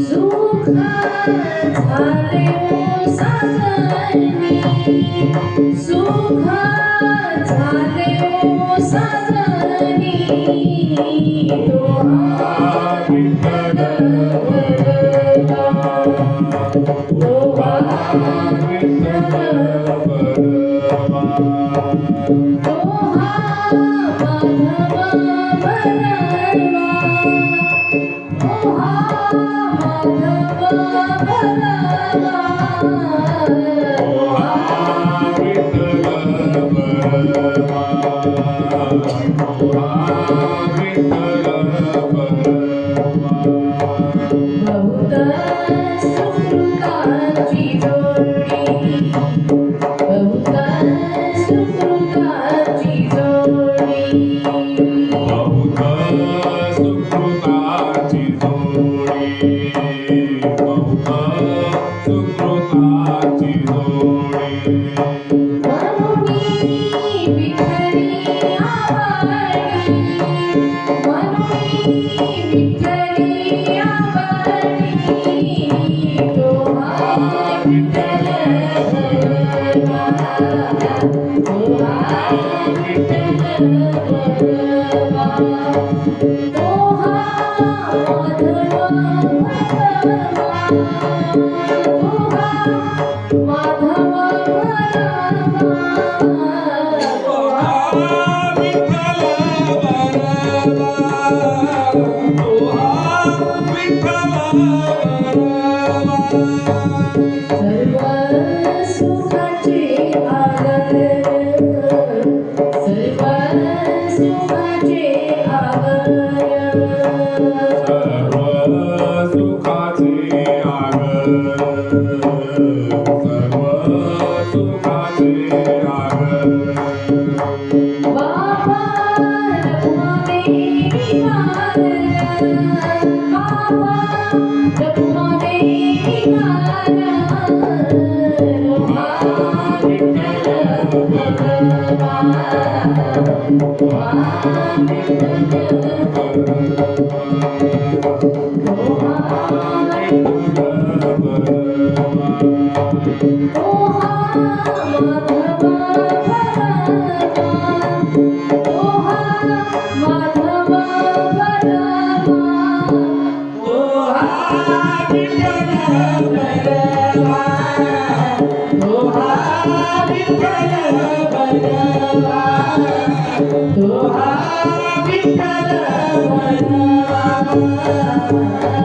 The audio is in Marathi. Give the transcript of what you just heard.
सुख झाले ओ साजनी, सुख झाले ओ साजनी, तोहा विठ्ठल वरदा, तोहा विठ्ठल वरदा, तोहा माधव वरदा, तोहा बहुत सुकृताची जोडी, बहुत सुकृताची जोडी, बहुत सुकृताची जोडी, बहुत सुकृताची जोडी, मनोनी विठ्ठली आवडी, मनोनी विठ्ठली आवडी, तोहा विठ्ठल वरदा, तोहा विठ्ठल वरदा, तोहा माधव वरदा, तोहा माधव वरदा, तोहा विठ्ठल वरदा, तोहा विठ्ठल वरदा, सर्व सुखाचे आगर, सर्व सुखाचे आगर, सर्व सुखाचे आगर, सर्व सुखाचे आगर, बाबा रखुमादेवी महाराज, बाबा रखुमादेवी महाराज, तोहा विठ्ठल वरदा, तोहा विठ्ठल वरदा, तोहा विठ्ठल वरदा, तोहा माधव वरदा, तोहा माधव वरदा, तोहा विठ्ठल वरदा, तोहा विठ्ठल वरदा, तोहा विठ्ठल वरदा.